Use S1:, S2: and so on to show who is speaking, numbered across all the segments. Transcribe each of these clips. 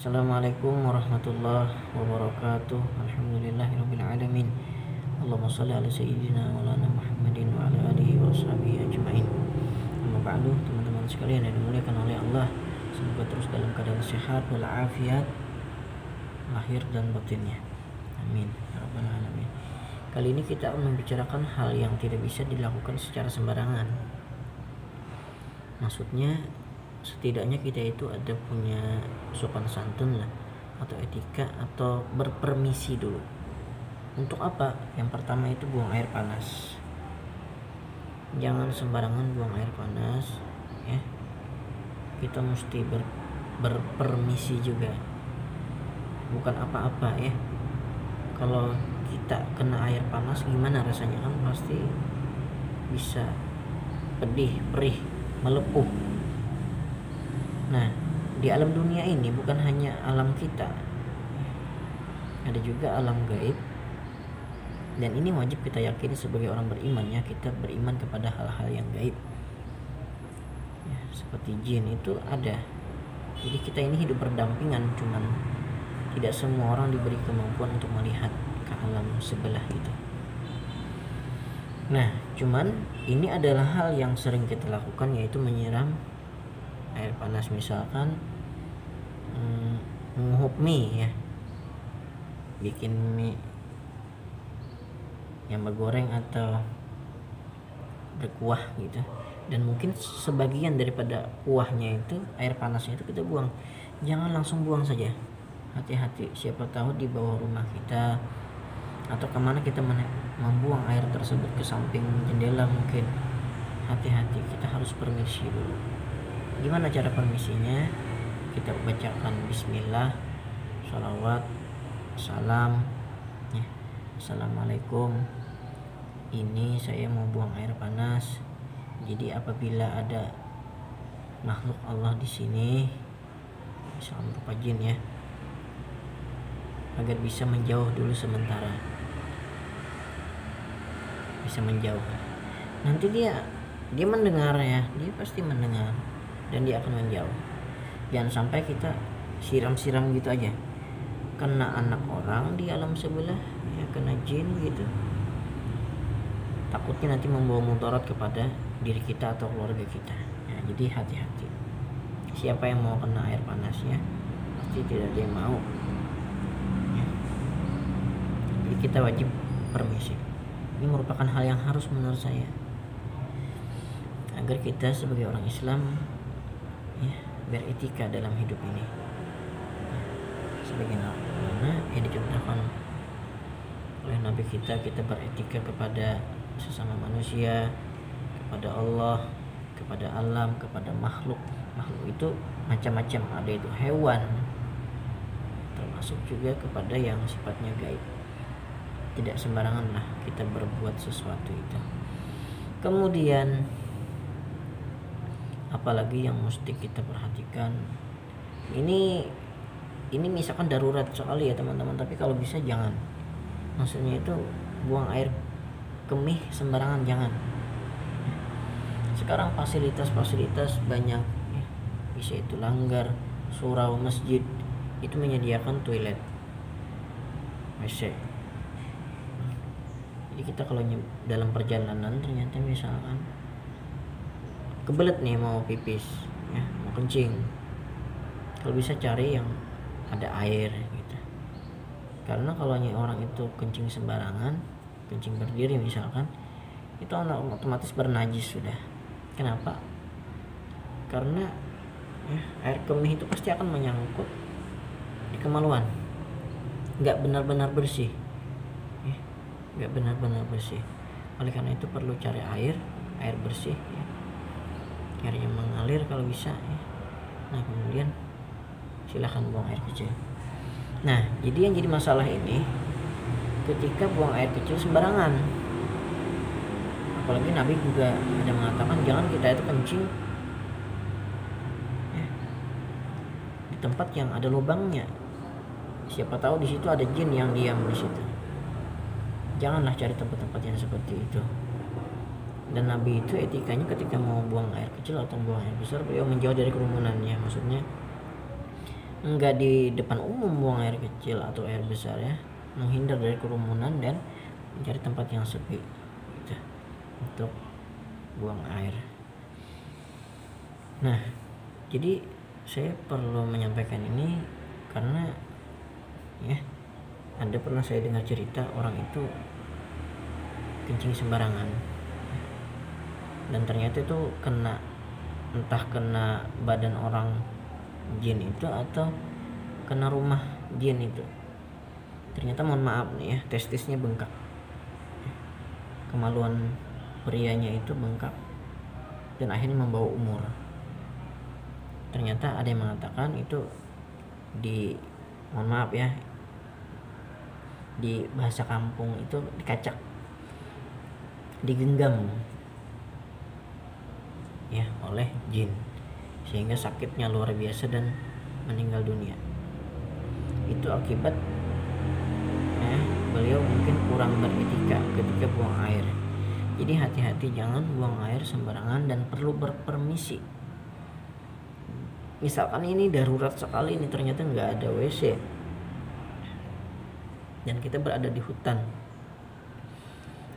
S1: Assalamualaikum warahmatullahi wabarakatuh. Alhamdulillahirabbil alamin. Allahumma shalli ala sayyidina maulana Muhammadin wa ala alihi wa sahbihi ajmain. Amma ba'du, teman-teman sekalian yang dimuliakan oleh Allah, semoga terus dalam keadaan sehat walafiat lahir dan batinnya. Amin ya rabbal alamin. Kali ini kita akan membicarakan hal yang tidak bisa dilakukan secara sembarangan. Maksudnya setidaknya kita itu ada punya sopan santun lah, atau etika, atau berpermisi dulu. Untuk apa? Yang pertama itu buang air panas. Jangan sembarangan buang air panas ya. Kita mesti berpermisi juga. Bukan apa-apa ya. Kalau kita kena air panas gimana rasanya, kan pasti bisa pedih, perih, melepuh. Nah, di alam dunia ini bukan hanya alam kita, ada juga alam gaib, dan ini wajib kita yakini sebagai orang beriman ya. Kita beriman kepada hal-hal yang gaib ya, seperti jin itu ada. Jadi kita ini hidup berdampingan, cuman tidak semua orang diberi kemampuan untuk melihat ke alam sebelah itu. Nah, cuman ini adalah hal yang sering kita lakukan, yaitu menyiram air panas, misalkan menguhup mie ya, bikin mie yang bergoreng atau berkuah gitu, dan mungkin sebagian daripada kuahnya itu, air panasnya itu kita buang. Jangan langsung buang saja, hati-hati, siapa tahu di bawah rumah kita atau kemana kita membuang air tersebut, ke samping jendela mungkin. Hati-hati, kita harus permisi dulu. Gimana cara permisinya? Kita bacakan bismillah, sholawat, salam ya. Assalamualaikum, ini saya mau buang air panas. Jadi apabila ada makhluk Allah di sini, misalkan berupa jin ya, agar bisa menjauh dulu sementara. Bisa menjauh. Nanti dia mendengar ya, dia pasti mendengar, dan dia akan menjauh. Jangan sampai kita siram-siram gitu aja, kena anak orang di alam sebelah ya, kena jin gitu. Takutnya nanti membawa mudarat kepada diri kita atau keluarga kita ya. Jadi hati-hati, siapa yang mau kena air panasnya, pasti tidak ada yang mau ya. Jadi kita wajib permisi. Ini merupakan hal yang harus menurut saya, agar kita sebagai orang Islam ya, beretika dalam hidup ini ya, sebagaimana yang dicontohkan oleh Nabi kita beretika kepada sesama manusia, kepada Allah, kepada alam, kepada makhluk itu macam-macam. Ada itu hewan, termasuk juga kepada yang sifatnya gaib. Tidak sembarangan lah kita berbuat sesuatu itu. Kemudian apalagi yang mesti kita perhatikan, ini misalkan darurat sekali ya teman-teman, tapi kalau bisa jangan. Maksudnya itu buang air kemih sembarangan, jangan. Sekarang fasilitas banyak ya, bisa itu langgar, surau, masjid itu menyediakan toilet, WC. Jadi kita kalau dalam perjalanan ternyata misalkan kebelet nih mau pipis ya, mau kencing, kalau bisa cari yang ada air gitu. Karena kalau orang itu kencing sembarangan, kencing berdiri misalkan, itu otomatis bernajis sudah. Kenapa? Karena ya, air kemih itu pasti akan menyangkut di kemaluan, nggak benar-benar bersih ya, nggak benar-benar bersih. Oleh karena itu perlu cari air bersih ya, air yang mengalir kalau bisa ya. Nah kemudian silahkan buang air kecil. Nah jadi yang jadi masalah ini ketika buang air kecil sembarangan. Apalagi Nabi juga ada mengatakan jangan kita itu kencing ya, di tempat yang ada lubangnya. Siapa tahu di situ ada jin yang diam di situ. Janganlah cari tempat-tempat yang seperti itu. Dan Nabi itu etikanya ketika mau buang air kecil atau buang air besar, beliau menjauh dari kerumunannya. Maksudnya enggak di depan umum buang air kecil atau air besar ya, menghindar dari kerumunan dan mencari tempat yang sepi gitu, untuk buang air. Nah, jadi saya perlu menyampaikan ini karena ya, ada pernah saya dengar cerita orang itu kencing sembarangan dan ternyata itu entah kena badan orang jin itu atau kena rumah jin itu. Ternyata mohon maaf nih ya, testisnya bengkak, kemaluan prianya itu bengkak dan akhirnya membawa umur. Ternyata ada yang mengatakan itu mohon maaf ya, di bahasa kampung itu dikacak, digenggam ya oleh jin sehingga sakitnya luar biasa dan meninggal dunia. Itu akibat beliau mungkin kurang beretika ketika buang air. Jadi hati-hati, jangan buang air sembarangan dan perlu berpermisi. Misalkan ini darurat sekali, ini ternyata nggak ada WC dan kita berada di hutan,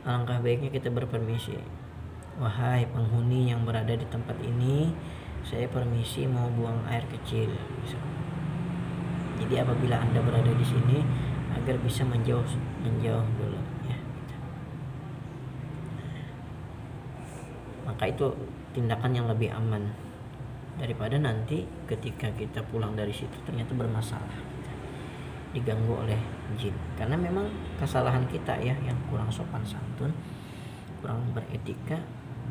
S1: alangkah baiknya kita berpermisi. Wahai penghuni yang berada di tempat ini, saya permisi mau buang air kecil. Jadi apabila Anda berada di sini, agar bisa menjauh dulu ya. Maka itu tindakan yang lebih aman daripada nanti ketika kita pulang dari situ ternyata bermasalah, diganggu oleh jin. Karena memang kesalahan kita ya, yang kurang sopan santun, kurang beretika,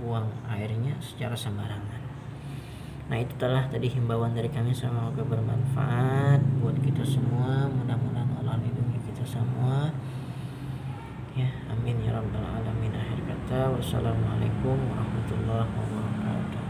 S1: buang airnya secara sembarangan. Nah, itu telah tadi himbauan dari kami, semoga bermanfaat buat kita semua. Mudah-mudahan Allah lindungi kita semua ya, amin ya rabbal alamin. Akhir kata, wassalamualaikum warahmatullahi wabarakatuh.